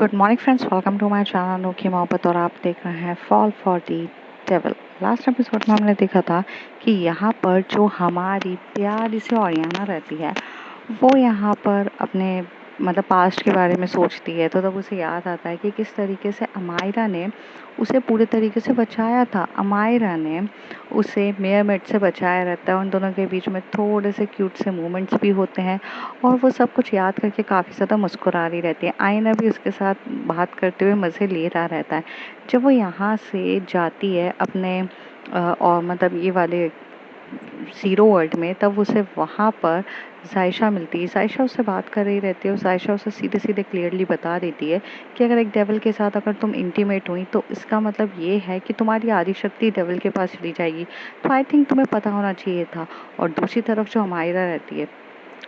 Good morning friends, welcome to my channel Anokhi Mohabbat और आप देख रहे हैं fall for the devil. Last episode में हमने देखा था कि यहाँ पर जो हमारी प्यारी सी ओरियाना रहती है वो यहाँ पर अपने मतलब पास्ट के बारे में सोचती है। तो तब उसे याद आता है कि किस तरीके से अमायरा ने उसे पूरे तरीके से बचाया था। अमायरा ने उसे मेयरमेड से बचाया रहता है। उन दोनों के बीच में थोड़े से क्यूट से मोमेंट्स भी होते हैं और वो सब कुछ याद करके काफ़ी ज़्यादा मुस्कुरा रही रहती है। आईना भी उसके साथ बात करते हुए मज़े ले रहा रहता है। जब वो यहाँ से जाती है अपने और मतलब ये वाले ज़ीरो वर्ल्ड में, तब उसे वहाँ पर जायशा मिलती है। जायशा उससे बात कर रही रहती है और जायशा उसे सीधे सीधे क्लियरली बता देती है कि अगर एक डेविल के साथ अगर तुम इंटीमेट हुई तो इसका मतलब ये है कि तुम्हारी आधी शक्ति डेविल के पास चली जाएगी। तो आई थिंक तुम्हें पता होना चाहिए था। और दूसरी तरफ जो अमायरा रहती है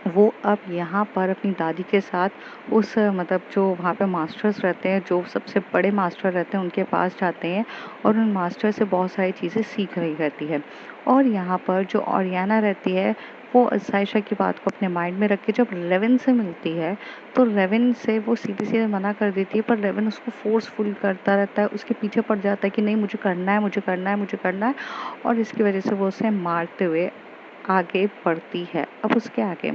वो अब यहाँ पर अपनी दादी के साथ उस मतलब जो वहाँ पे मास्टर्स रहते हैं, जो सबसे बड़े मास्टर रहते हैं, उनके पास जाते हैं और उन मास्टर से बहुत सारी चीज़ें सीख रही रहती है। और यहाँ पर जो ओरियाना रहती है वो सायशा की बात को अपने माइंड में रख के जब रेवन से मिलती है तो रेवन से वो सीधे सीधे मना कर देती है, पर रेवन उसको फोर्सफुल करता रहता है, उसके पीछे पड़ जाता है कि नहीं मुझे करना है, मुझे करना है, मुझे करना है। और इसकी वजह से वो उसे मारते हुए आगे बढ़ती है। अब उसके आगे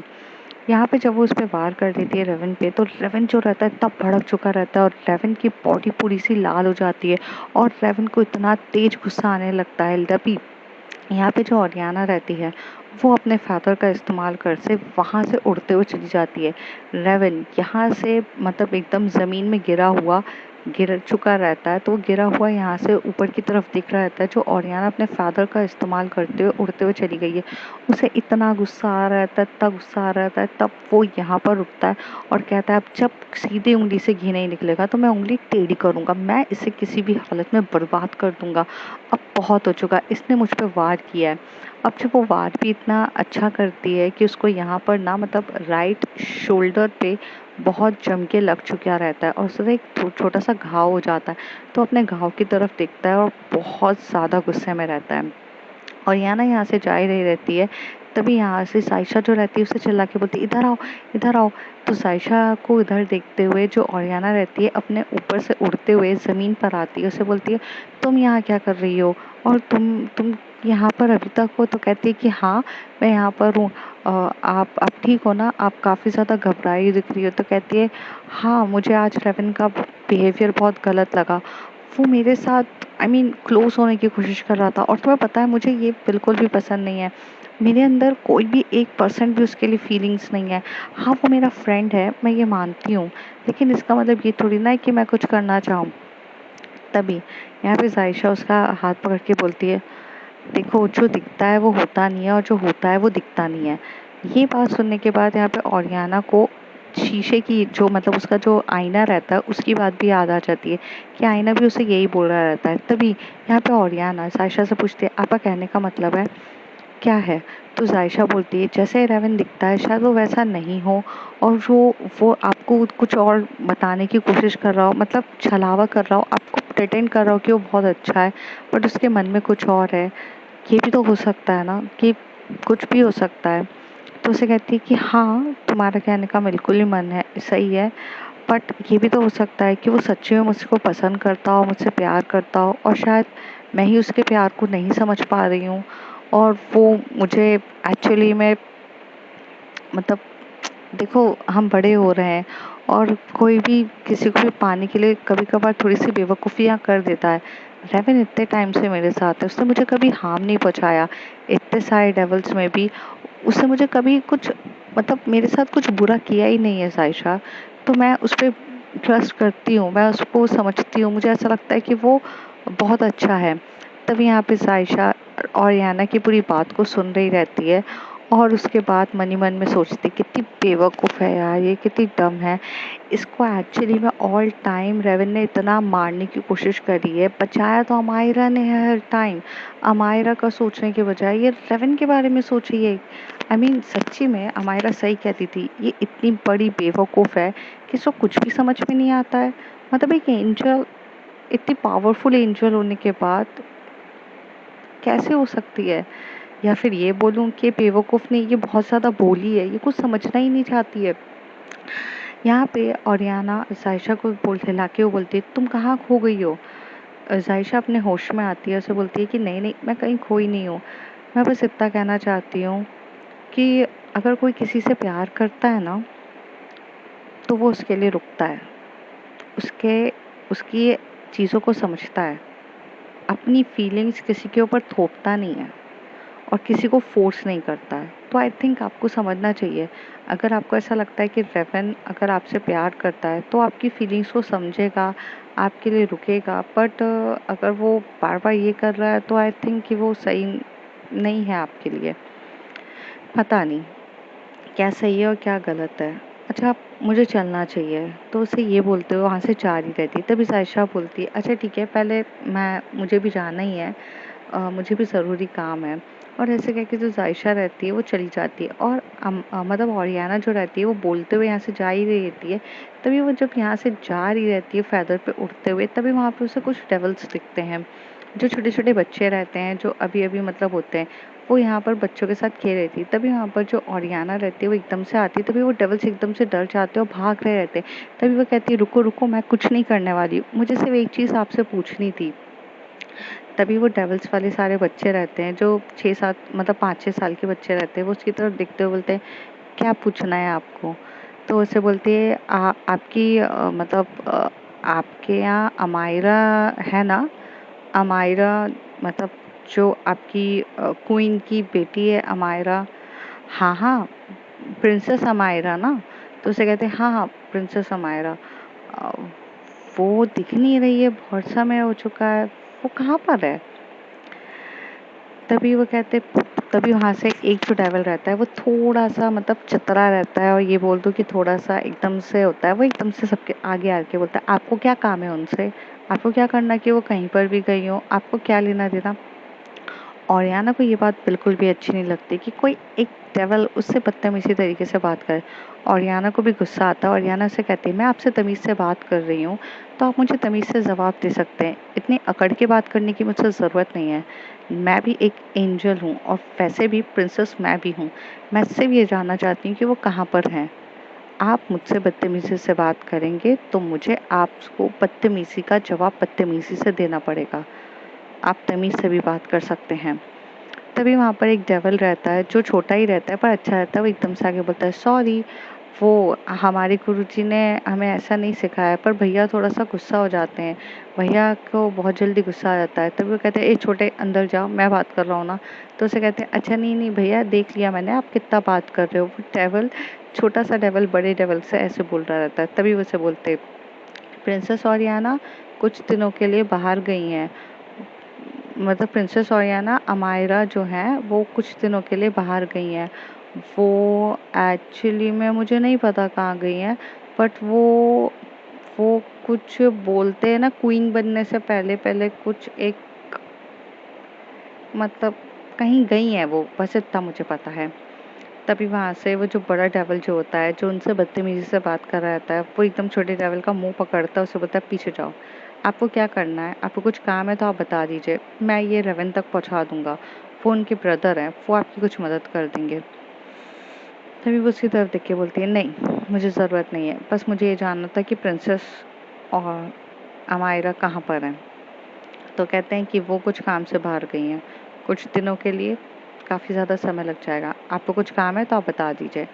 यहाँ पे जब वो उस पर वार कर देती है रेवन पे, तो रेवन जो रहता है इतना भड़क चुका रहता है और रेवन की बॉडी पूरी सी लाल हो जाती है और रेवन को इतना तेज गुस्सा आने लगता है। तभी यहाँ पे जो ओरियाना रहती है वो अपने फैदर का इस्तेमाल कर से वहाँ से उड़ते हुए चली जाती है। रेवन यहाँ से मतलब एकदम ज़मीन में गिर चुका रहता है, तो वो गिरा हुआ यहाँ से ऊपर की तरफ दिख रहा रहता है। जो ओरियाना अपने फैदर का इस्तेमाल करते हुए उड़ते हुए चली गई है, उसे इतना गुस्सा आ रहा था, इतना गुस्सा आ रहा था। तब वो यहाँ पर रुकता है और कहता है अब जब सीधे उंगली से घी नहीं निकलेगा तो मैं उंगली टेढ़ी करूँगा, मैं इसे किसी भी हालत में बर्बाद कर दूंगा। अब बहुत हो चुका, इसने मुझ पर वार किया है। अब जब वो वार भी इतना अच्छा करती है कि उसको यहाँ पर ना मतलब राइट शोल्डर पे बहुत जम के लग चुका रहता है और उसे एक छोटा सा घाव हो जाता है। तो अपने घाव की तरफ देखता है और बहुत ज़्यादा गुस्से में रहता है। और याना यहाँ से जा ही रही रहती है, तभी यहाँ से साइशा जो रहती है उसे चिल्ला के बोलती है इधर आओ, इधर आओ। तो साइशा को इधर देखते हुए जो ओरियाना रहती है अपने ऊपर से उड़ते हुए ज़मीन पर आती है। उसे बोलती है तुम यहाँ क्या कर रही हो और तुम यहाँ पर अभी तक हो। तो कहती है कि हाँ मैं यहाँ पर हूँ। आप ठीक हो ना, आप काफ़ी ज़्यादा घबराई दिख रही हो। तो कहती है हाँ मुझे आज रेवन का बिहेवियर बहुत गलत लगा, वो मेरे साथ क्लोज होने की कोशिश कर रहा था और तुम्हें पता है मुझे ये बिल्कुल भी पसंद नहीं है। मेरे अंदर कोई भी 1% भी उसके लिए फीलिंग्स नहीं है। हाँ वो मेरा फ्रेंड है, मैं ये मानती हूँ, लेकिन इसका मतलब ये थोड़ी ना है कि मैं कुछ करना चाहूँ। तभी यहाँ पे जायशा उसका हाथ पकड़ के बोलती है देखो जो दिखता है वो होता नहीं है और जो होता है वो दिखता नहीं है। ये बात सुनने के बाद यहाँ पे ओरियाना को शीशे की जो मतलब उसका जो आईना रहता है उसकी बात भी याद आ जाती है कि आईना भी उसे यही बोल रहा रहता है। तभी यहाँ पे ओरियाना सायशा से पूछती है आपका कहने का मतलब है क्या है। तो जायशा बोलती है जैसे रेवन दिखता है शायद वो वैसा नहीं हो और जो वो आपको कुछ और बताने की कोशिश कर रहा हो, मतलब छलावा कर रहा हो, आपको प्रिटेंड कर रहा हो कि वो बहुत अच्छा है, बट उसके मन में कुछ और है। ये भी तो हो सकता है ना कि कुछ भी हो सकता है। तो उसे कहती है कि हाँ तुम्हारा कहने का बिल्कुल ही मन है, सही है, बट ये भी तो हो सकता है कि वो सच्ची में मुझको पसंद करता हो, मुझसे प्यार करता हो और शायद मैं ही उसके प्यार को नहीं समझ पा रही हूँ और वो मुझे एक्चुअली में मतलब देखो हम बड़े हो रहे हैं और कोई भी किसी को भी पाने के लिए कभी कभार थोड़ी सी बेवकूफ़ियाँ कर देता है। रेवन इतने टाइम से मेरे साथ है, उसने मुझे कभी हार्म नहीं पहुँचाया। इतने सारे डेवल्स में भी उसने मुझे कभी कुछ मतलब मेरे साथ कुछ बुरा किया ही नहीं है सायशा। तो मैं उस पर ट्रस्ट करती हूँ, मैं उसको समझती हूँ, मुझे ऐसा लगता है कि वो बहुत अच्छा है। तभी यहाँ पे सायशा और याना की पूरी बात को सुन रही रहती है और उसके बाद मन ही मन में सोचती कितनी बेवकूफ़ है यार, ये कितनी डम है। इसको एक्चुअली में ऑल टाइम रेवन ने इतना मारने की कोशिश करी है, बचाया तो अमायरा ने है हर टाइम। अमायरा का सोचने के बजाय ये रेवन के बारे में सोची है। सच्ची में अमायरा सही कहती थी, ये इतनी बड़ी बेवकूफ़ है कि इसको कुछ भी समझ में नहीं आता है। मतलब एक एंजल, इतनी पावरफुल एंजल होने के बाद कैसे हो सकती है। या फिर ये बोलूँ कि बेवकूफ़ नहीं, ये बहुत ज़्यादा भोली है, ये कुछ समझना ही नहीं चाहती है। यहाँ पे ओरियाना जायशा को हिला के वो बोलती है, तुम कहाँ खो गई हो? जायशा अपने होश में आती है, उसे बोलती है कि नहीं नहीं, मैं कहीं खोई नहीं हूँ। मैं बस इतना कहना चाहती हूँ कि अगर कोई किसी से प्यार करता है ना, तो वो उसके लिए रुकता है, उसके उसकी चीज़ों को समझता है, अपनी फीलिंग्स किसी के ऊपर थोपता नहीं है और किसी को फोर्स नहीं करता है। तो आई थिंक आपको समझना चाहिए, अगर आपको ऐसा लगता है कि रेवन अगर आपसे प्यार करता है तो आपकी फीलिंग्स को समझेगा, आपके लिए रुकेगा। बट अगर वो बार बार ये कर रहा है तो आई थिंक कि वो सही नहीं है आपके लिए। पता नहीं क्या सही है और क्या गलत है। अच्छा, मुझे चलना चाहिए, तो उसे ये बोलते हुए वहाँ से जा रही रहती। तभी सायशा बोलती है, अच्छा ठीक है, पहले मुझे भी जाना ही है, मुझे भी ज़रूरी काम है। और ऐसे कह के जो जायशा रहती है वो चली जाती है और मतलब ओरियाना जो रहती है वो बोलते हुए यहाँ से जा ही रही रहती है। तभी वो जब यहाँ से जा रही रहती है फैदर पे उड़ते हुए, तभी वहाँ पे उसे कुछ डेविल्स दिखते हैं, जो छोटे छोटे बच्चे रहते हैं, जो अभी अभी मतलब होते हैं। वो यहाँ पर बच्चों के साथ खेल रही थी। तभी वहाँ पर जो ओरियाना रहती है वो एकदम से आती है, तभी वो डेविल्स एकदम से डर जाते हैं और भाग रहे रहते हैं। तभी वो कहती है, रुको रुको, मैं कुछ नहीं करने वाली, मुझे सिर्फ एक चीज़ आपसे पूछनी थी। तभी वो डेविल्स वाले सारे बच्चे रहते हैं, जो 6-7 मतलब 5-6 साल के बच्चे रहते हैं, वो उसकी तरफ देखते हुए बोलते हैं, क्या पूछना है आपको? तो उसे बोलती है, आपकी मतलब आपके यहाँ अमायरा है ना? अमायरा मतलब जो आपकी क्वीन की बेटी है अमायरा। हाँ हाँ, प्रिंसेस अमायरा ना? तो उसे कहते हैं, हाँ हाँ, प्रिंसेस अमायरा। अ, वो दिख नहीं रही है, बहुत समय हो चुका है, वो कहाँ पर है? तभी वो कहते, तभी वहाँ से एक जो डेविल रहता है वो थोड़ा सा मतलब चतरा रहता है, और ये बोल दो कि थोड़ा सा एकदम से होता है, वो एकदम से सबके आगे आके बोलता है, आपको क्या काम है उनसे? आपको क्या करना कि वो कहीं पर भी गई हो? आपको क्या लेना देना? ओरियाना को ये बात बिल्कुल भी अच्छी नहीं लगती कि कोई एक डेविल उससे बदतमीजी तरीके से बात करे। ओरियाना को भी गुस्सा आता है। ओरियाना से कहती है, मैं आपसे तमीज़ से बात कर रही हूँ, तो आप मुझे तमीज़ से जवाब दे सकते हैं, इतनी अकड़ के बात करने की मुझसे ज़रूरत नहीं है। मैं भी एक एंजल हूँ और वैसे भी प्रिंसेस मैं भी हूँ। मैं सिर्फ ये जानना चाहती हूँ कि वो कहाँ पर हैं। आप मुझसे बदतमीजी से बात करेंगे तो मुझे आपको बदतमीजी का जवाब बदतमीजी से देना पड़ेगा। आप तमीज़ से भी बात कर सकते हैं। तभी वहाँ पर एक डेविल रहता है, जो छोटा ही रहता है पर अच्छा रहता है। वो एकदम से आगे बोलता है, सॉरी, वो हमारे गुरुजी ने हमें ऐसा नहीं सिखाया, पर भैया थोड़ा सा गुस्सा हो जाते हैं, भैया को बहुत जल्दी गुस्सा आ जाता है। तभी वो कहते हैं, ए छोटे, अंदर जाओ, मैं बात कर रहा हूँ ना। तो उसे कहते हैं, अच्छा नहीं नहीं भैया, देख लिया मैंने, आप कितना बात कर रहे हो। वो डेविल, छोटा सा डेविल बड़े डेविल से ऐसे बोल रहा रहता है। तभी वो उसे बोलते, प्रिंसेस ओरियाना कुछ दिनों के लिए बाहर गई हैं, मतलब प्रिंसेस ओरियाना अमायरा जो है वो कुछ दिनों के लिए बाहर गई हैं। वो एक्चुअली में मुझे नहीं पता कहाँ गई हैं, बट वो कुछ बोलते हैं ना, क्वीन बनने से पहले पहले कुछ एक मतलब कहीं गई हैं वो, बस इतना मुझे पता है। तभी वहाँ से वो जो बड़ा डेविल जो होता है, जो उनसे बदतमीजी से बात कर रहा रहता है, वो एकदम छोटे डेविल का मुंह पकड़ता है, उसे बोलता है, पीछे जाओ, आपको क्या करना है? आपको कुछ काम है तो आप बता दीजिए, मैं ये रेवन तक पहुँचा दूंगा। वो उनके ब्रदर हैं, वो आपकी कुछ मदद कर देंगे। तभी वो उसकी तरफ देख के बोलती है, नहीं मुझे ज़रूरत नहीं है, बस मुझे ये जानना था कि प्रिंसेस और अमायरा कहाँ पर हैं। तो कहते हैं कि वो कुछ काम से बाहर गई हैं, कुछ दिनों के लिए, काफ़ी ज़्यादा समय लग जाएगा, आपको कुछ काम है तो आप बता दीजिए।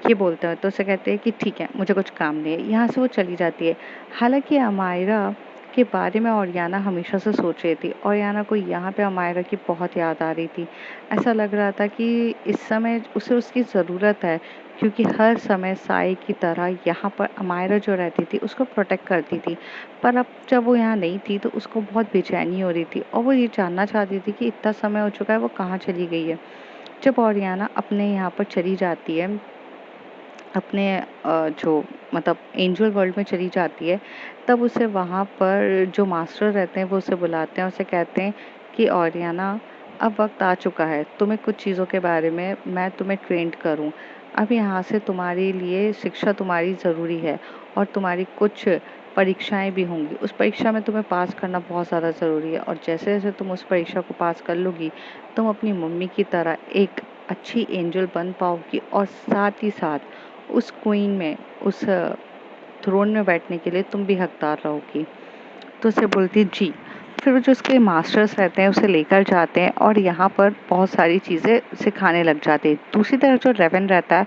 ये बोलते हैं तो उसे कहते हैं कि ठीक है, मुझे कुछ काम नहीं है। यहाँ से वो चली जाती है। हालांकि अमायरा के बारे में ओरियाना हमेशा से सोच रही थी। ओरियाना को यहाँ पे अमायरा की बहुत याद आ रही थी। ऐसा लग रहा था कि इस समय उसे उसकी ज़रूरत है, क्योंकि हर समय साई की तरह यहाँ पर अमायरा जो रहती थी उसको प्रोटेक्ट करती थी। पर अब जब वो यहाँ नहीं थी तो उसको बहुत बेचैनी हो रही थी, और वो ये जानना चाहती थी कि इतना समय हो चुका है, वो कहाँ चली गई है। जब ओरियाना अपने यहाँ पर चली जाती है, अपने जो मतलब एंजल वर्ल्ड में चली जाती है, तब उसे वहाँ पर जो मास्टर रहते हैं वो उसे बुलाते हैं, उसे कहते हैं कि ओरियाना, अब वक्त आ चुका है, तुम्हें कुछ चीज़ों के बारे में मैं तुम्हें ट्रेंड करूँ। अब यहाँ से तुम्हारे लिए शिक्षा तुम्हारी ज़रूरी है, और तुम्हारी कुछ परीक्षाएं भी होंगी। उस परीक्षा में तुम्हें पास करना बहुत ज़्यादा ज़रूरी है, और जैसे जैसे तुम उस परीक्षा को पास कर लोगी, तुम अपनी मम्मी की तरह एक अच्छी एंजल बन पाओगी, और साथ ही साथ उस क्वीन में, उस थ्रोन में बैठने के लिए तुम भी हकदार रहोगी। तो उसे बोलती है जी। फिर वो जो उसके मास्टर्स रहते हैं उसे लेकर जाते हैं और यहाँ पर बहुत सारी चीज़ें सिखाने लग जाते हैं। दूसरी तरफ जो रेवन रहता है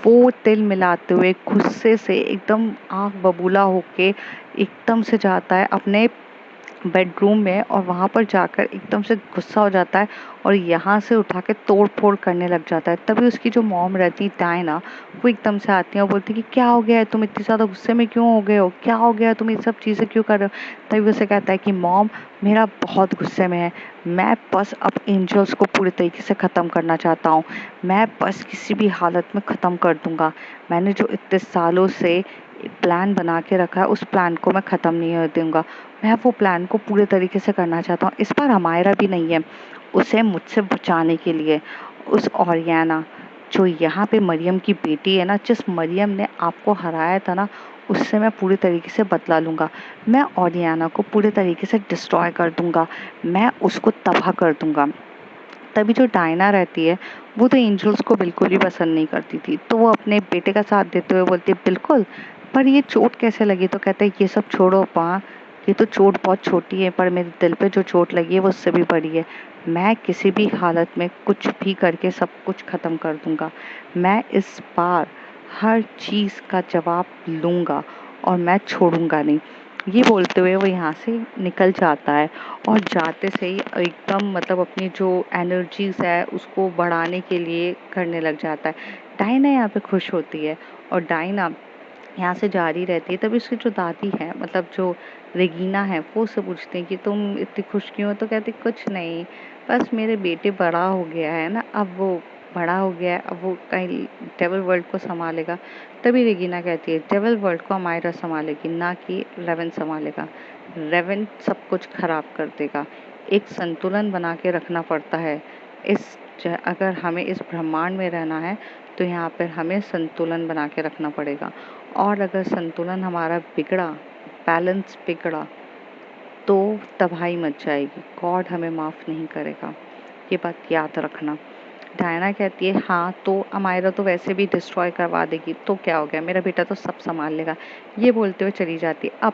वो तिल मिलाते हुए गुस्से से एकदम आँख बबूला होके एकदम से जाता है अपने बेडरूम में और वहाँ पर जाकर एकदम से गुस्सा हो जाता है और यहाँ से उठा के तोड़ फोड़ करने लग जाता है। तभी उसकी जो मॉम रहती है डायना, वो एकदम से आती है और बोलती है कि क्या हो गया है, तुम इतनी ज़्यादा गुस्से में क्यों हो गए हो, क्या हो गया, तुम ये सब चीज़ें क्यों कर रहे हो। तभी उसे कहता है कि मॉम मेरा बहुत गुस्से में है, मैं बस अब एंजल्स को पूरी तरीके से ख़त्म करना चाहता हूँ, मैं बस किसी भी हालत में ख़त्म कर दूंगा। मैंने जो इतने सालों से प्लान बना के रखा है उस प्लान को मैं ख़त्म नहीं होने दूंगा। मैं वो प्लान को पूरे तरीके से करना चाहता हूँ। इस बार हमायरा भी नहीं है, उसे मुझसे बचाने के लिए उस ओरियाना जो यहाँ पे मरियम की बेटी है ना, जिस मरियम ने आपको हराया था ना, उससे मैं पूरी तरीके से बदला लूँगा। मैं ओरियाना को पूरे तरीके से डिस्ट्रॉय कर दूँगा, मैं उसको तबाह कर दूँगा। तभी जो डायना रहती है वो तो एंजल्स को बिल्कुल भी पसंद नहीं करती थी, तो वो अपने बेटे का साथ देते हुए बोलती है बिल्कुल, पर ये चोट कैसे लगी। तो कहते हैं ये सब छोड़ो पा, ये तो चोट बहुत छोटी है, पर मेरे दिल पे जो चोट लगी है वो उससे भी बड़ी है। मैं किसी भी हालत में कुछ भी करके सब कुछ ख़त्म कर दूंगा। मैं इस बार हर चीज़ का जवाब लूँगा और मैं छोड़ूंगा नहीं। ये बोलते हुए वो यहाँ से निकल जाता है और जाते से ही एकदम मतलब अपनी जो एनर्जीज है उसको बढ़ाने के लिए करने लग जाता है। डायना यहाँ पे खुश होती है और डायना यहाँ से जा रही रहती है। तभी उसकी जो दादी है मतलब जो रेगीना है वो उससे पूछती है कि तुम इतनी खुश क्यों हो। तो कहती कुछ नहीं, बस मेरे बेटे बड़ा हो गया है ना, अब वो बड़ा हो गया है, अब वो कहीं डेविल वर्ल्ड को संभालेगा। तभी रेगीना कहती है डेविल वर्ल्ड को अमायरा संभालेगी, ना कि रेवन संभालेगा। रेवन सब कुछ खराब कर देगा। एक संतुलन बना के रखना पड़ता है। अगर हमें इस ब्रह्मांड में रहना है तो यहाँ पर हमें संतुलन बना के रखना पड़ेगा, और अगर संतुलन हमारा बिगड़ा, बैलेंस बिगड़ा, तो तबाही मच जाएगी। गॉड हमें माफ़ नहीं करेगा, ये बात याद रखना। डायना कहती है हाँ तो अमायरा तो वैसे भी डिस्ट्रॉय करवा देगी, तो क्या हो गया, मेरा बेटा तो सब संभाल लेगा। ये बोलते हुए चली जाती है। अब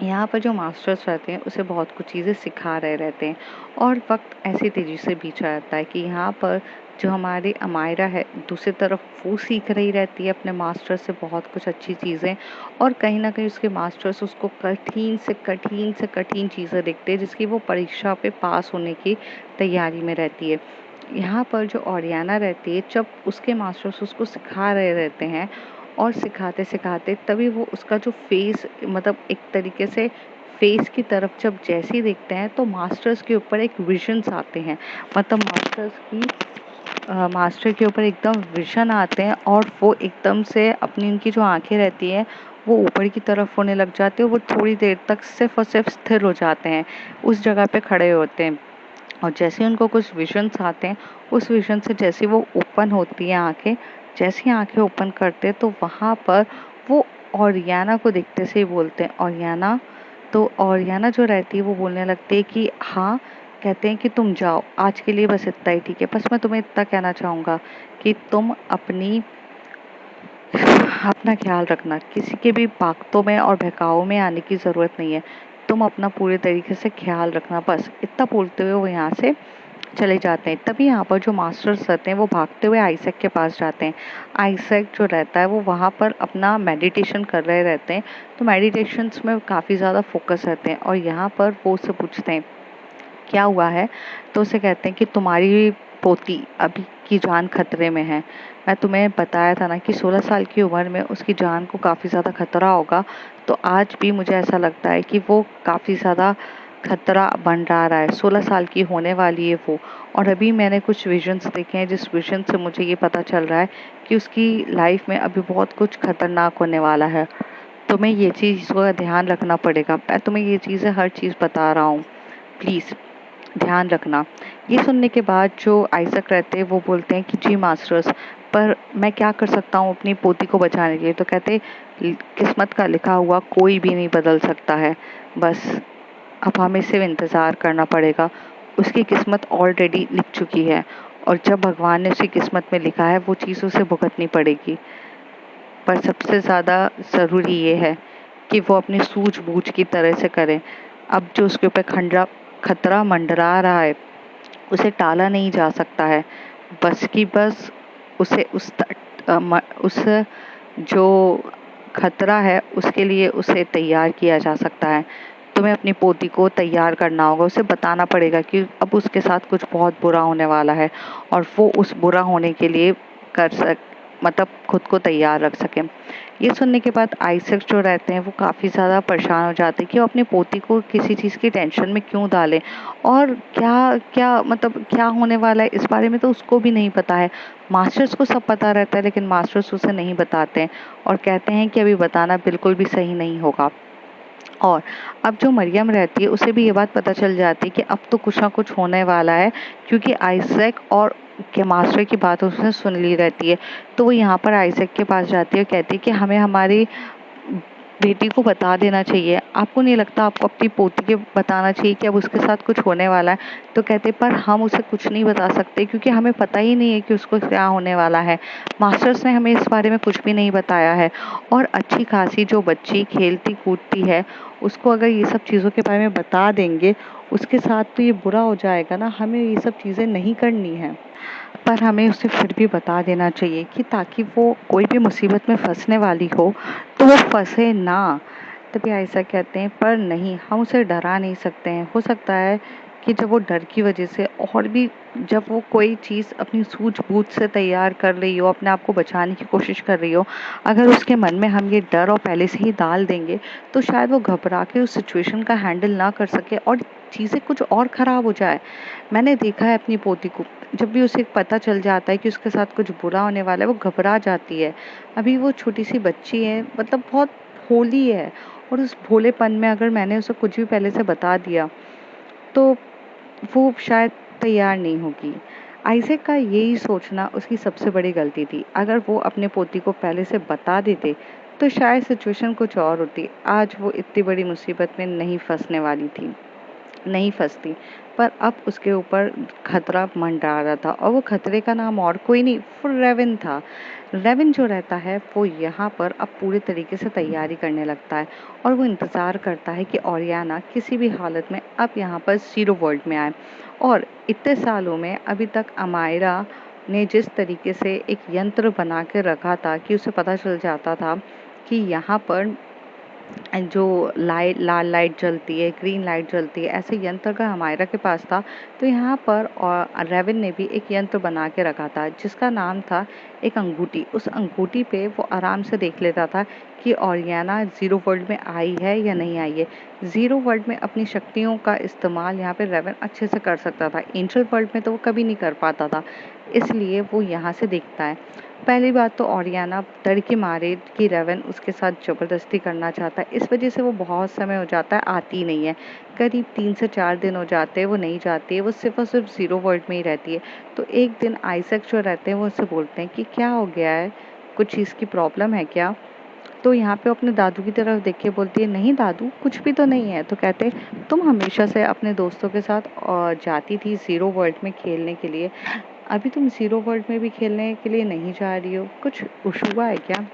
यहाँ पर जो मास्टर्स रहते हैं उसे बहुत कुछ चीज़ें सिखा रहे रहते हैं और वक्त ऐसी तेज़ी से बीत जाता है कि यहाँ पर जो हमारी अमायरा है दूसरी तरफ वो सीख रही रहती है अपने मास्टर से बहुत कुछ अच्छी चीज़ें, और कहीं ना कहीं उसके मास्टर्स उसको कठिन से कठिन चीज़ें देखते हैं जिसकी वो परीक्षा पे पास होने की तैयारी में रहती है। यहाँ पर जो ओरियाना रहती है जब उसके मास्टर्स उसको सिखा रहे रहते हैं और सिखाते सिखाते तभी वो उसका जो फेस मतलब एक तरीके से फेस की तरफ जब जैसे ही देखते हैं तो मास्टर्स के ऊपर एक विजन्स आते हैं, मतलब मास्टर के ऊपर एकदम विजन आते हैं और वो एकदम से अपनी उनकी जो आंखें रहती हैं वो ऊपर की तरफ होने लग जाते हैं। वो थोड़ी देर तक सिर्फ और सिर्फ स्थिर हो जाते हैं, उस जगह पे खड़े होते हैं और जैसे उनको कुछ विजन्स आते हैं उस विजन से जैसे वो ओपन होती है आंखें, जैसे ही आंखें ओपन करते हैं तो वहाँ पर वो ओरियाना को देखते से ही बोलते हैं ओरियाना। तो ओरियाना जो रहती है वो बोलने लगती है कि हाँ, कहते हैं कि तुम जाओ आज के लिए, बस इतना ही ठीक है। बस मैं तुम्हें इतना कहना चाहूँगा कि तुम अपना ख्याल रखना, किसी के भी बातों में और बहकावों में आने की ज़रूरत नहीं है, तुम अपना पूरे तरीके से ख्याल रखना। बस इतना बोलते हुए वो यहाँ से चले जाते हैं। तभी यहाँ पर जो मास्टर्स रहते हैं वो भागते हुए आइजैक के पास जाते हैं। आइजैक जो रहता है वो वहाँ पर अपना मेडिटेशन कर रहे रहते हैं, तो मेडिटेशंस में काफ़ी ज़्यादा फोकस रहते हैं और यहाँ पर वो उससे पूछते हैं क्या हुआ है। तो उसे कहते हैं कि तुम्हारी पोती अभी की जान खतरे में है। मैं तुम्हें बताया था ना कि 16 साल की उम्र में उसकी जान को काफ़ी ज़्यादा खतरा होगा, तो आज भी मुझे ऐसा लगता है कि वो काफ़ी ज़्यादा खतरा मंडरा रहा है। 16 साल की होने वाली है वो, और अभी मैंने कुछ विजन्स देखे हैं जिस विजन से मुझे ये पता चल रहा है कि उसकी लाइफ में अभी बहुत कुछ खतरनाक होने वाला है। तुम्हें ये चीज़ का ध्यान रखना पड़ेगा। मैं तुम्हें ये चीज़ें हर चीज़ बता रहा हूँ, प्लीज़ ध्यान रखना। ये सुनने के बाद जो आइजक रहते हैं वो बोलते हैं कि जी मास्टर्स, पर मैं क्या कर सकता हूँ अपनी पोती को बचाने के लिए। तो कहते किस्मत का लिखा हुआ कोई भी नहीं बदल सकता है, बस अब हमें सिर्फ इंतज़ार करना पड़ेगा। उसकी किस्मत ऑलरेडी लिख चुकी है और जब भगवान ने उसकी किस्मत में लिखा है वो चीज़ उसे भुगतनी पड़ेगी। पर सबसे ज़्यादा ज़रूरी ये है कि वो अपनी सूझबूझ की तरह से करे। अब जो उसके ऊपर खतरा मंडरा रहा है उसे टाला नहीं जा सकता है। बस की बस उसे उस जो खतरा है उसके लिए उसे तैयार किया जा सकता है। तुम्हें अपनी पोती को तैयार करना होगा, उसे बताना पड़ेगा कि अब उसके साथ कुछ बहुत बुरा होने वाला है और वो उस बुरा होने के लिए कर सक मतलब खुद को तैयार रख सके। ये सुनने के बाद आइजैक जो रहते हैं वो काफ़ी ज़्यादा परेशान हो जाते हैं कि वो अपनी पोती को किसी चीज़ की टेंशन में क्यों डालें और क्या क्या मतलब क्या होने वाला है इस बारे में तो उसको भी नहीं पता है। मास्टर्स को सब पता रहता है लेकिन मास्टर्स उसे नहीं बताते हैं और कहते हैं कि अभी बताना बिल्कुल भी सही नहीं होगा। और अब जो मरियम रहती है उसे भी ये बात पता चल जाती है कि अब तो कुछ ना कुछ होने वाला है, क्योंकि आइजैक और के मास्टर की बात उसने सुन ली रहती है। तो वो यहाँ पर आइजैक के पास जाती है और कहती है कि हमें हमारी बेटी को बता देना चाहिए। आपको नहीं लगता आपको अपनी पोती के बताना चाहिए कि अब उसके साथ कुछ होने वाला है? तो कहते पर हम उसे कुछ नहीं बता सकते क्योंकि हमें पता ही नहीं है कि उसको क्या होने वाला है। मास्टर्स ने हमें इस बारे में कुछ भी नहीं बताया है और अच्छी खासी जो बच्ची खेलती कूदती है उसको अगर ये सब चीज़ों के बारे में बता देंगे उसके साथ तो ये बुरा हो जाएगा ना, हमें ये सब चीज़ें नहीं करनी है। पर हमें उसे फिर भी बता देना चाहिए कि ताकि वो कोई भी मुसीबत में फंसने वाली हो तो वो फंसे ना। तभी आयशा कहते हैं पर नहीं, हम उसे डरा नहीं सकते हैं। हो सकता है कि जब वो डर की वजह से और भी जब वो कोई चीज़ अपनी सूझबूझ से तैयार कर रही हो, अपने आप को बचाने की कोशिश कर रही हो, अगर उसके मन में हम ये डर और पहले से ही डाल देंगे तो शायद वो घबरा के उस सिचुएशन का हैंडल ना कर सके और चीज़ें कुछ और ख़राब हो जाए। मैंने देखा है अपनी पोती को, जब भी उसे पता चल जाता है कि उसके साथ कुछ बुरा होने वाला है वो घबरा जाती है। अभी वो छोटी सी बच्ची है, मतलब बहुत भोली है और उस भोलेपन में अगर मैंने उसे कुछ भी पहले से बता दिया तो वो शायद तैयार नहीं होगी। आइज़ैक का यही सोचना उसकी सबसे बड़ी गलती थी। अगर वो अपने पोती को पहले से बता देते तो शायद सिचुएशन कुछ और होती। आज वो इतनी बड़ी मुसीबत में नहीं फंसने वाली थी, नहीं फंसती। पर अब उसके ऊपर खतरा मंडरा रहा था और वो खतरे का नाम और कोई नहीं, वो रेविन था। रेविन जो रहता है वो यहाँ पर अब पूरे तरीके से तैयारी करने लगता है और वो इंतज़ार करता है कि ओरियाना किसी भी हालत में अब यहाँ पर ज़ीरो वर्ल्ड में आए। और इतने सालों में अभी तक अमायरा ने जिस तरीके से एक यंत्र बना के रखा था कि उसे पता चल जाता था कि यहाँ पर जो लाल लाइट जलती है, ग्रीन लाइट जलती है, ऐसे यंत्र अगर हमायरा के पास था तो यहाँ पर और रेविन ने भी एक यंत्र बना के रखा था जिसका नाम था एक अंगूठी। उस अंगूठी पे वो आराम से देख लेता था कि ओरियाना ज़ीरो वर्ल्ड में आई है या नहीं आई है। ज़ीरो वर्ल्ड में अपनी शक्तियों का इस्तेमाल यहाँ पे रेविन अच्छे से कर सकता था, एंजल वर्ल्ड में तो वो कभी नहीं कर पाता था, इसलिए वो यहाँ से देखता है। पहली बात तो ओरियाना डर के मारे कि रेवन उसके साथ ज़बरदस्ती करना चाहता है, इस वजह से वो बहुत समय हो जाता है आती नहीं है। करीब 3 से 4 दिन हो जाते हैं वो नहीं जाती है, वो सिर्फ और सिर्फ ज़ीरो वर्ल्ड में ही रहती है। तो एक दिन आइजैक जो रहते हैं वो उससे बोलते हैं कि क्या हो गया है, कुछ चीज़ की प्रॉब्लम है क्या? तो यहाँ पे अपने दादू की तरफ देख के बोलती है नहीं दादू कुछ भी तो नहीं है। तो कहते तुम हमेशा से अपने दोस्तों के साथ जाती थी ज़ीरो वर्ल्ड में खेलने के लिए, अभी तुम ज़ीरो वर्ल्ड में भी खेलने के लिए नहीं जा रही हो, कुछ इशू हुआ है क्या?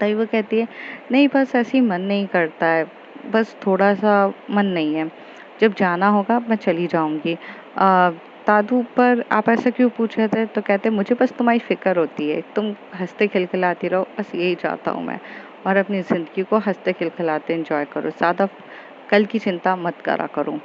तभी वो कहती है नहीं बस ऐसे ही मन नहीं करता है, बस थोड़ा सा मन नहीं है, जब जाना होगा मैं चली जाऊंगी। दादू पर आप ऐसा क्यों पूछ रहे थे? तो कहते मुझे बस तुम्हारी फिक्र होती है, तुम हंसते खिलखिलाती रहो, बस यही चाहता हूँ मैं, और अपनी ज़िंदगी को हंसते खिलखिलाते एंजॉय करो, ज़्यादा कल की चिंता मत करा करो।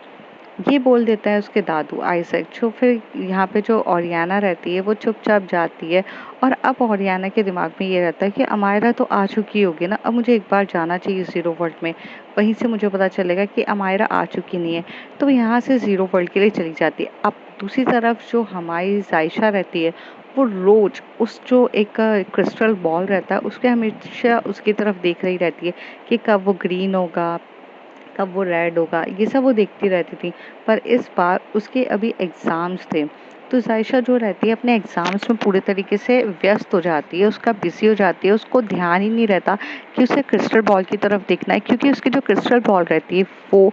ये बोल देता है उसके दादू आइजैक। जो फिर यहाँ पे जो ओरियाना रहती है वो चुपचाप जाती है और अब ओरियाना के दिमाग में ये रहता है कि अमायरा तो आ चुकी होगी ना, अब मुझे एक बार जाना चाहिए ज़ीरो वर्ल्ड में, वहीं से मुझे पता चलेगा कि अमायरा आ चुकी नहीं है। तो वो यहाँ से ज़ीरो वर्ल्ड के लिए चली जाती है। अब दूसरी तरफ जो हमारी जायशा रहती है वो रोज उस जो एक क्रिस्टल बॉल रहता है उसके हमेशा उसकी तरफ देख रही रहती है कि कब वो ग्रीन होगा, कब वो रेड होगा, ये सब वो देखती रहती थी। पर इस बार उसके अभी एग्ज़ाम्स थे, तो जायशा जो रहती है अपने एग्ज़ाम्स में पूरे तरीके से व्यस्त हो जाती है, उसका बिज़ी हो जाती है, उसको ध्यान ही नहीं रहता कि उसे क्रिस्टल बॉल की तरफ देखना है, क्योंकि उसकी जो क्रिस्टल बॉल रहती है वो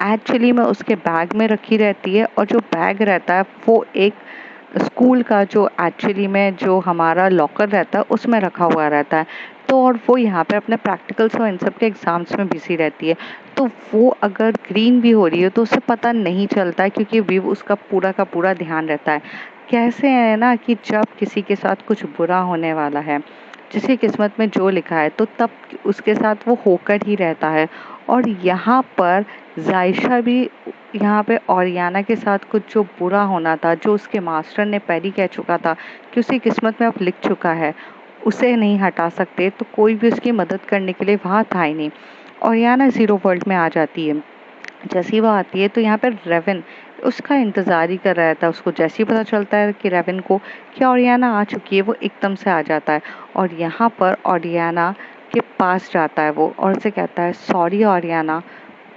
एक्चुअली में उसके बैग में रखी रहती है और जो बैग रहता है वो एक स्कूल का जो एक्चुअली में जो हमारा लॉकर रहता है उसमें रखा हुआ रहता है। तो और वो यहाँ पर अपने प्रैक्टिकल्स और इन सब के एग्ज़ाम्स में बिज़ी रहती है। तो वो अगर ग्रीन भी हो रही है तो उसे पता नहीं चलता है, क्योंकि भी उसका पूरा का पूरा ध्यान रहता है। कैसे है ना कि जब किसी के साथ कुछ बुरा होने वाला है, जिसकी किस्मत में जो लिखा है, तो तब उसके साथ वो होकर ही रहता है। और यहाँ पर जायशा भी, यहाँ पे ओरियाना के साथ कुछ जो बुरा होना था, जो उसके मास्टर ने पहले कह चुका था कि उसकी किस्मत में अब लिख चुका है, उसे नहीं हटा सकते, तो कोई भी उसकी मदद करने के लिए वहाँ था ही नहीं। ओरियाना ज़ीरो वर्ल्ड में आ जाती है। जैसे ही वो आती है तो यहाँ पर रेवन उसका इंतज़ार ही कर रहा था। उसको जैसे ही पता चलता है कि रेवन को कि ओरियाना आ चुकी है, वो एकदम से आ जाता है और यहाँ पर ओरियाना के पास जाता है वो, और उसे कहता है, सॉरी ओरियाना,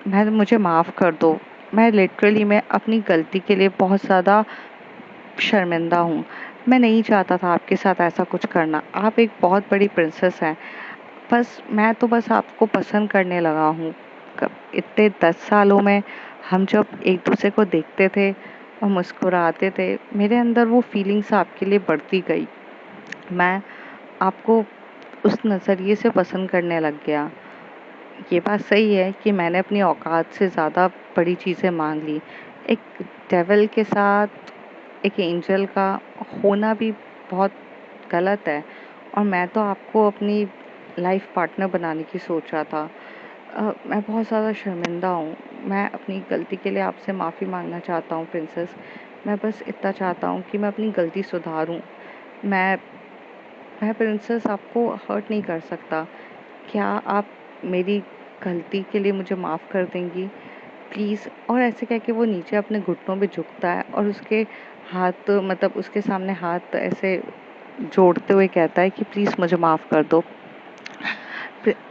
मुझे माफ़ कर दो। मैं अपनी गलती के लिए बहुत ज़्यादा शर्मिंदा हूँ। मैं नहीं चाहता था आपके साथ ऐसा कुछ करना। आप एक बहुत बड़ी प्रिंसेस हैं। मैं तो बस आपको पसंद करने लगा हूँ। इतने 10 सालों में हम जब एक दूसरे को देखते थे और मुस्कुराते थे, मेरे अंदर वो फीलिंग्स आपके लिए बढ़ती गई। मैं आपको उस नज़रिए से पसंद करने लग गया। ये बात सही है कि मैंने अपनी औकात से ज़्यादा बड़ी चीज़ें मांग ली। एक डेविल के साथ एक एंजल का होना भी बहुत गलत है, और मैं तो आपको अपनी लाइफ पार्टनर बनाने की सोच रहा था। मैं बहुत ज़्यादा शर्मिंदा हूँ। मैं अपनी गलती के लिए आपसे माफ़ी मांगना चाहता हूँ प्रिंसेस। मैं बस इतना चाहता हूँ कि मैं अपनी गलती सुधारूँ। मैं मैं प्रिंसेस आपको हर्ट नहीं कर सकता। क्या आप मेरी गलती के लिए मुझे माफ़ कर देंगी प्लीज़? और ऐसे कह के वो नीचे अपने घुटनों पे झुकता है और उसके हाथ, मतलब उसके सामने हाथ ऐसे जोड़ते हुए कहता है कि प्लीज़ मुझे माफ़ कर दो।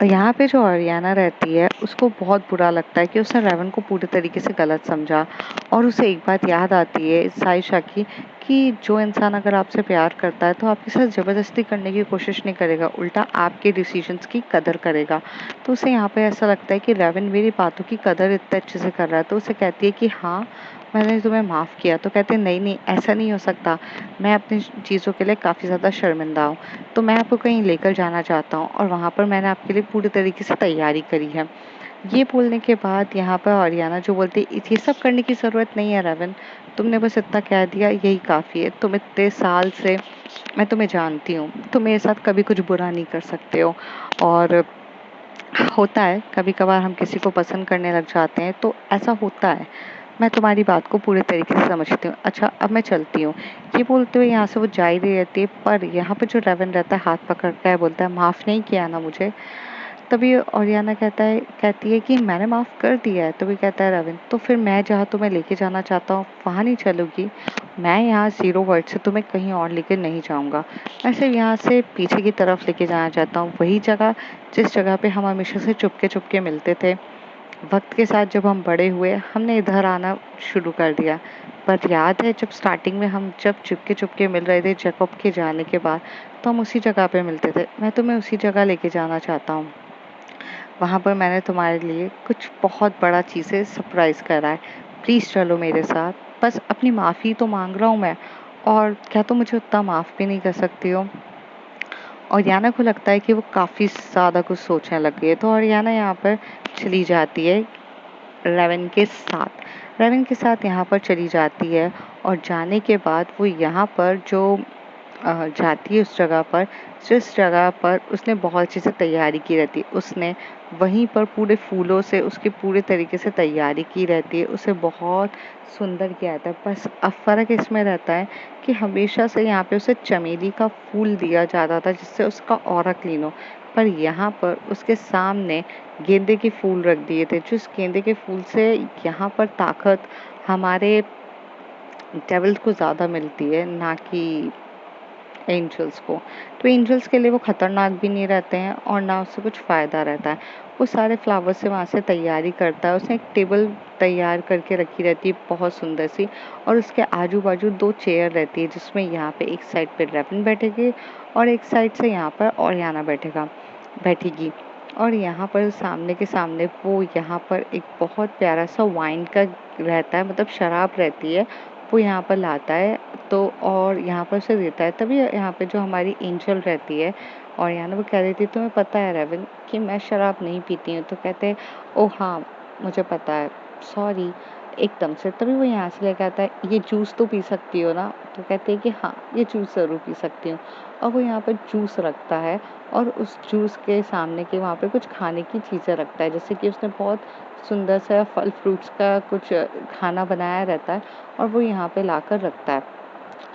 यहाँ पे जो आर्याना रहती है, उसको बहुत बुरा लगता है कि उसने रेवन को पूरी तरीके से गलत समझा, और उसे एक बात याद आती है साइशा की, कि जो इंसान अगर आपसे प्यार करता है तो आपके साथ ज़बरदस्ती करने की कोशिश नहीं करेगा, उल्टा आपके डिसीजंस की कदर करेगा। तो उसे यहाँ पे ऐसा लगता है कि रेवन मेरी बातों की कदर इतने अच्छे से कर रहा है, तो उसे कहती है कि हाँ, मैंने तुम्हें माफ़ किया। तो कहते हैं, नहीं नहीं, ऐसा नहीं हो सकता, मैं अपनी चीज़ों के लिए काफ़ी ज़्यादा शर्मिंदा हूँ। तो मैं आपको कहीं लेकर जाना चाहता हूँ और वहाँ पर मैंने आपके लिए पूरी तरीके से तैयारी करी है। ये बोलने के बाद यहाँ पर आर्याना जो बोलती है, ये सब करने की ज़रूरत नहीं है रेवन, तुमने बस इतना कह दिया, यही काफ़ी है। तुम इतने साल से, मैं तुम्हें जानती हूँ, तुम मेरे साथ कभी कुछ बुरा नहीं कर सकते हो। और होता है कभी कभार हम किसी को पसंद करने लग जाते हैं, तो ऐसा होता है। मैं तुम्हारी बात को पूरे तरीके से समझती हूँ। अच्छा, अब मैं चलती हूँ। ये बोलते हुए यहाँ से वो जा ही रही रहती है, पर यहाँ पे जो रेवन रहता है हाथ पकड़ता है, बोलता है, माफ़ नहीं किया ना मुझे? तभी ओरियाना कहती है कि मैंने माफ़ कर दिया है। तभी कहता है रेवन, तो फिर मैं जहाँ तुम्हें लेके जाना चाहता हूँ वहाँ नहीं चलोगी? मैं यहाँ ज़ीरो वर्ल्ड से तुम्हें कहीं और लेके नहीं जाऊँगा। मैं सिर्फ यहाँ से पीछे की तरफ लेके जाना चाहता हूँ, वही जगह जिस जगह पे हम हमेशा से चुपके चुपके मिलते थे। वक्त के साथ जब हम बड़े हुए, हमने इधर आना शुरू कर दिया। पर याद है जब स्टार्टिंग में हम जब चुपके चुपके मिल रहे थे जैकब के जाने के बाद, तो हम उसी जगह पे मिलते थे। मैं तुम्हें उसी जगह लेके जाना चाहता हूँ। वहाँ पर मैंने तुम्हारे लिए कुछ बहुत बड़ा चीज़ें सरप्राइज़ करा है। प्लीज़ चलो मेरे साथ। बस अपनी माफ़ी तो मांग रहा हूँ मैं, और क्या तुम मुझे उतना माफ़ भी नहीं कर सकती हो? और याना को लगता है कि वो काफ़ी ज़्यादा कुछ सोचने लग गई है, तो और याना यहाँ पर चली जाती है रेवन के साथ यहाँ पर चली जाती है। और जाने के बाद वो यहाँ पर जो जाती है उस जगह पर, जिस जगह पर उसने बहुत अच्छे से तैयारी की रहती है, उसने वहीं पर पूरे फूलों से उसकी पूरे तरीके से तैयारी की रहती है, उसे बहुत सुंदर किया जाता है। बस अब फ़र्क इसमें रहता है कि हमेशा से यहाँ पे उसे चमेली का फूल दिया जाता था जिससे उसका ऑरा क्लीन हो, पर यहाँ पर उसके सामने गेंदे के फूल रख दिए थे, जिस गेंदे के फूल से यहाँ पर ताकत हमारे डेविल्स को ज़्यादा मिलती है, ना कि एंजल्स को। तो एंजल्स के लिए वो खतरनाक भी नहीं रहते हैं और ना उससे कुछ फ़ायदा रहता है। वो सारे फ्लावर्स से वहाँ से तैयारी करता है। उसने एक टेबल तैयार करके रखी रहती है बहुत सुंदर सी, और उसके आजू बाजू 2 चेयर रहती है, जिसमें यहाँ पे एक साइड पे रेवन बैठेगी और एक साइड से यहाँ पर ओरियाना बैठेगी। और यहाँ पर सामने के सामने वो यहाँ पर एक बहुत प्यारा सा वाइन का रहता है, मतलब शराब रहती है, वो यहाँ पर लाता है, तो और यहाँ पर उसे देता है। तभी यहाँ पे जो हमारी एंजल रहती है और याना वो कह रही थी तुम्हें पता है रेवन कि मैं शराब नहीं पीती हूँ। तो कहते ओ हाँ मुझे पता है, सॉरी। एकदम से तभी वो यहाँ से लेकर आता है ये जूस तो पी सकती हो ना। तो कहते हैं कि हाँ ये जूस ज़रूर पी सकती हूँ। और वो यहाँ पर जूस रखता है और उस जूस के सामने के वहाँ पे कुछ खाने की चीज़ें रखता है, जैसे कि उसने बहुत सुंदर सा फल फ्रूट्स का कुछ खाना बनाया रहता है और वो यहाँ पे लाकर रखता है।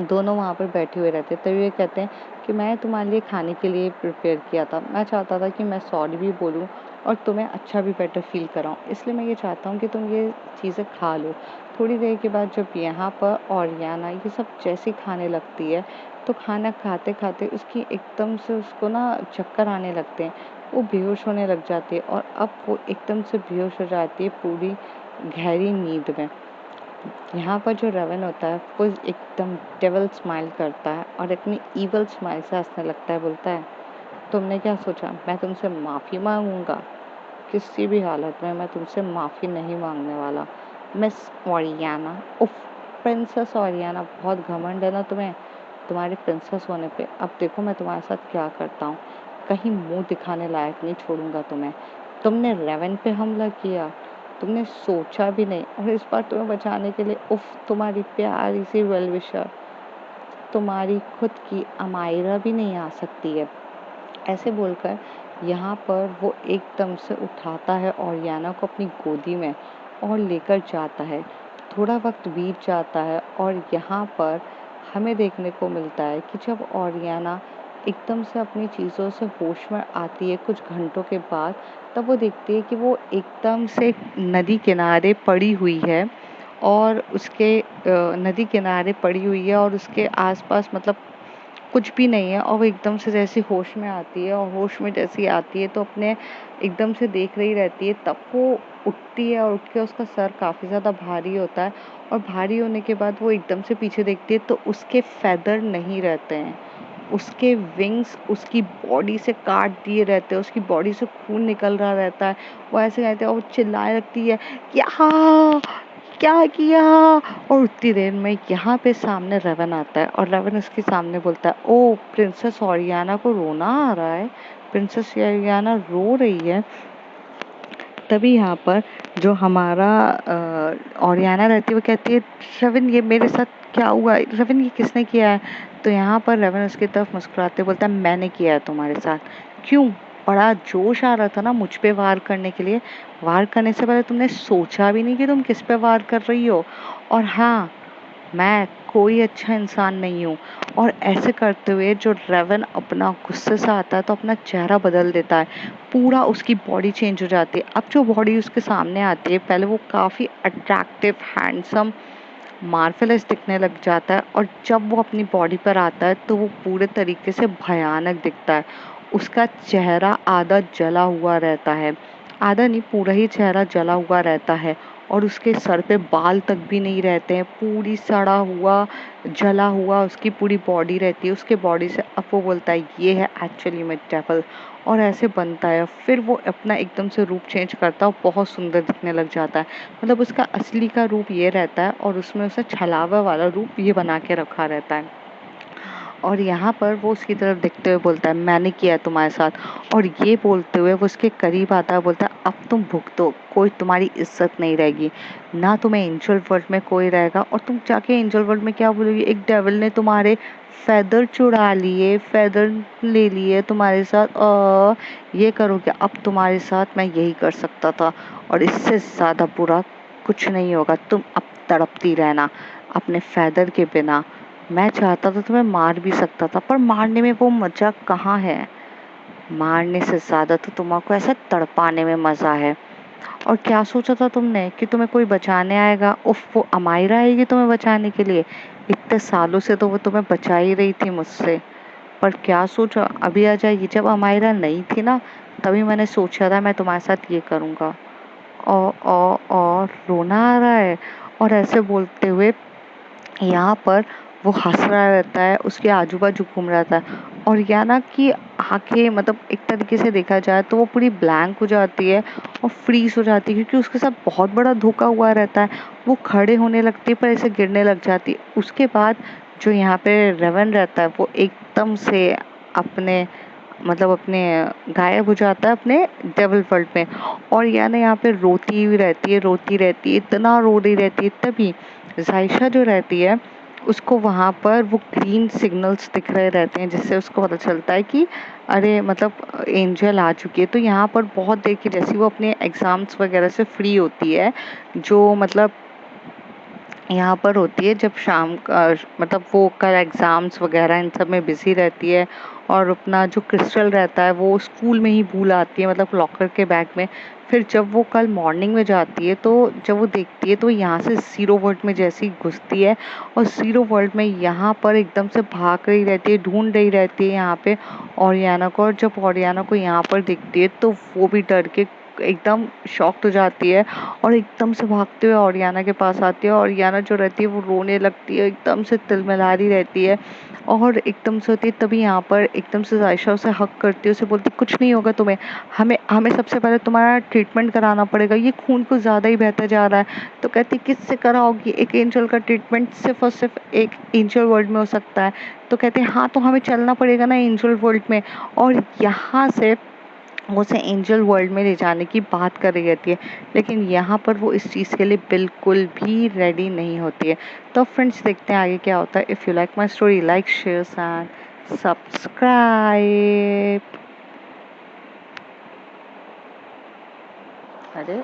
दोनों वहाँ पर बैठे हुए रहते हैं। तभी वे कहते हैं कि मैं तुम्हारे लिए खाने के लिए प्रिपेयर किया था, मैं चाहता था कि मैं सॉरी भी बोलूँ और तुम्हें अच्छा भी बेटर फील कराऊँ, इसलिए मैं ये चाहता हूँ कि तुम ये चीज़ें खा लो। थोड़ी देर के बाद जब यहाँ पर ओरियाना ये सब जैसे खाने लगती है तो खाना खाते खाते उसकी एकदम से उसको ना चक्कर आने लगते हैं, वो बेहोश होने लग जाती है और अब वो एकदम से बेहोश हो जाती है पूरी गहरी नींद में। यहाँ पर जो रेवन होता है वो एकदम डेविल स्माइल करता है और इतनी ईवल स्माइल से हंसने लगता है। बोलता है तुमने क्या सोचा मैं तुमसे माफ़ी मांगूंगा? किसी भी हालत में मैं तुमसे माफ़ी नहीं मांगने वाला। मिस ओरियाना, उफ, प्रिंसेस ओरियाना, बहुत घमंड है ना तुम्हें तुम्हारे प्रिंसेस होने पे। अब देखो मैं तुम्हारे साथ क्या करता हूँ, कहीं मुंह दिखाने लायक नहीं छोड़ूंगा तुम्हें। तुमने रेवन पे हमला किया, तुमने सोचा भी नहीं, और इस बार तुम्हें बचाने के लिए उफ तुम्हारी प्यारी सी वेल विशर तुम्हारी खुद की अमायरा भी नहीं आ सकती है। ऐसे बोलकर यहाँ पर वो एकदम से उठाता है ओरियाना को अपनी गोदी में और लेकर जाता है। थोड़ा वक्त बीत जाता है और यहाँ पर हमें देखने को मिलता है कि जब ओरियाना एकदम से अपनी चीज़ों से होश में आती है कुछ घंटों के बाद, तब वो देखती है कि वो एकदम से नदी किनारे पड़ी हुई है और उसके नदी किनारे पड़ी हुई है और उसके आसपास मतलब कुछ भी नहीं है। और वो एकदम से जैसे होश में आती है और होश में जैसी आती है तो अपने एकदम से देख रही रहती है, तब वो उठती है और उठ के उसका सर काफ़ी ज़्यादा भारी होता है और भारी होने के बाद वो एकदम से पीछे देखती है तो उसके फेदर नहीं रहते हैं, उसके विंग्स उसकी बॉडी से काट दिए रहते हैं, उसकी बॉडी से खून निकल रहा रहता है। वो ऐसे कहते हैं और चिल्लाने लगती है क्या क्या किया। और उतनी देर में यहाँ पे सामने रेवन आता है और रेवन उसके सामने बोलता है ओ प्रिंसेस ओरियाना को रोना आ रहा है, प्रिंसेस ओरियाना रो रही है। तभी यहाँ पर जो हमारा ओरियाना रहती है वो कहती है रेवन ये मेरे साथ क्या हुआ, रेवन ये किसने किया है? तो यहाँ पर रेवन उसकी तरफ मुस्कुराते बोलता है मैंने किया है तुम्हारे साथ। क्यों? बड़ा जोश आ रहा था ना मुझ पे वार करने के लिए, वार करने से पहले तुमने सोचा भी नहीं कि तुम किस पे वार कर रही हो। और हाँ, मैं कोई अच्छा इंसान नहीं हूँ। और ऐसे करते हुए जो रेवन अपना गुस्से से आता है तो अपना चेहरा बदल देता है, पूरा उसकी बॉडी चेंज हो जाती है। अब जो बॉडी उसके सामने आती है पहले वो काफ़ी अट्रैक्टिव हैंडसम मार्वेलस दिखने लग जाता है और जब वो अपनी बॉडी पर आता है तो वो पूरे तरीके से भयानक दिखता है। उसका चेहरा आधा जला हुआ रहता है, आधा नहीं पूरा ही चेहरा जला हुआ रहता है और उसके सर पे बाल तक भी नहीं रहते हैं, पूरी सड़ा हुआ जला हुआ उसकी पूरी बॉडी रहती है उसके बॉडी से। अब वो बोलता है ये है एक्चुअली में डेविल, और ऐसे बनता है। फिर वो अपना एकदम से रूप चेंज करता है और बहुत सुंदर दिखने लग जाता है। मतलब उसका असली का रूप ये रहता है और उसमें उसे छलावा वाला रूप ये बना के रखा रहता है। और यहाँ पर वो उसकी तरफ देखते हुए बोलता है मैंने किया है तुम्हारे साथ। और ये बोलते हुए वो उसके करीब आता है, बोलता है अब तुम भुगतो, कोई तुम्हारी इज्जत नहीं रहेगी, ना तुम्हें एंजल वर्ल्ड में कोई रहेगा। और तुम जाके एंजल वर्ल्ड में क्या बोलोगी, एक डेविल ने तुम्हारे फेदर चुरा लिए, फेदर ले लिए तुम्हारे साथ और ये करोगे। अब तुम्हारे साथ मैं यही कर सकता था और इससे ज़्यादा बुरा कुछ नहीं होगा। तुम अब तड़पती रहना अपने फेदर के बिना। मैं चाहता था तुम्हें मार भी सकता था पर मारने में वो मजा कहाँ है, मारने से ज्यादा तो तुम्हारे ऐसा तड़पाने में मजा है। और क्या सोचा था तुमने कि तुम्हें कोई बचाने आएगा? उफ, वो अमायरा आएगी तुम्हें बचाने के लिए? इतने सालों से तो वो तुम्हें बचा ही रही थी मुझसे, पर क्या सोचा अभी आ जाएगी। जब अमायरा नहीं थी ना तभी मैंने सोचा था मैं तुम्हारे साथ ये करूँगा। और रोना आ रहा है। और ऐसे बोलते हुए यहाँ पर वो हंस रहा रहता है, उसके आजू बाजू घूम रहा था। और याना की आंखें मतलब एक तरीके से देखा जाए तो वो पूरी ब्लैंक हो जाती है और फ्रीज हो जाती है क्योंकि उसके साथ बहुत बड़ा धोखा हुआ रहता है। वो खड़े होने लगती है पर ऐसे गिरने लग जाती है। उसके बाद जो यहाँ पे रेवन रहता है वो एकदम से अपने मतलब अपने गायब हो जाता है अपने डेविल वर्ल्ड में। और याना यहाँ पे रोती रहती है, इतना रो रही रहती है। तभी जायशा जो रहती है उसको वहाँ पर वो ग्रीन सिग्नल्स दिख रहे रहते हैं, जिससे उसको पता चलता है कि अरे मतलब एंजल आ चुकी है। तो यहाँ पर बहुत देर की जैसी वो अपने एग्जाम्स वगैरह से फ्री होती है, जो मतलब यहाँ पर होती है जब शाम का, मतलब वो कल एग्ज़ाम्स वगैरह इन सब में बिज़ी रहती है। और अपना जो क्रिस्टल रहता है वो स्कूल में ही भूल आती है, मतलब लॉकर के बैग में। फिर जब वो कल मॉर्निंग में जाती है तो जब वो देखती है तो यहाँ से ज़ीरो वर्ल्ड में जैसी घुसती है। और ज़ीरो वर्ल्ड में यहाँ पर एकदम से भाग रही रहती है, ढूंढ रही रहती है यहाँ पे ओरियाना को। और जब ओरियाना को यहाँ पर दिखती है तो वो भी डर के एकदम शॉक्ड हो जाती है और एकदम से भागते हुए ओरियाना के पास आती है। ओरियाना जो रहती है वो रोने लगती है, एकदम से तिलमिला रही रहती है और एकदम से होती है। तभी यहाँ पर एकदम से जायशा उसे हक करती है, उसे बोलती कुछ नहीं होगा तुम्हें, हमें हमें सबसे पहले तुम्हारा ट्रीटमेंट कराना पड़ेगा, ये खून कुछ ज़्यादा ही बहता जा रहा है। तो कहती किससे कराओगी, एक एंजल का ट्रीटमेंट सिर्फ और सिर्फ एक एंजल वर्ल्ड में हो सकता है। तो कहते हैं हाँ, तो हमें चलना पड़ेगा ना एंजल वर्ल्ड में। और यहाँ से वो उसे एंजल वर्ल्ड में ले जाने की बात कर रही रहती है, लेकिन यहाँ पर वो इस चीज़ के लिए बिल्कुल भी रेडी नहीं होती है। तो फ्रेंड्स देखते हैं आगे क्या होता है। If you like my story, like share and subscribe. अरे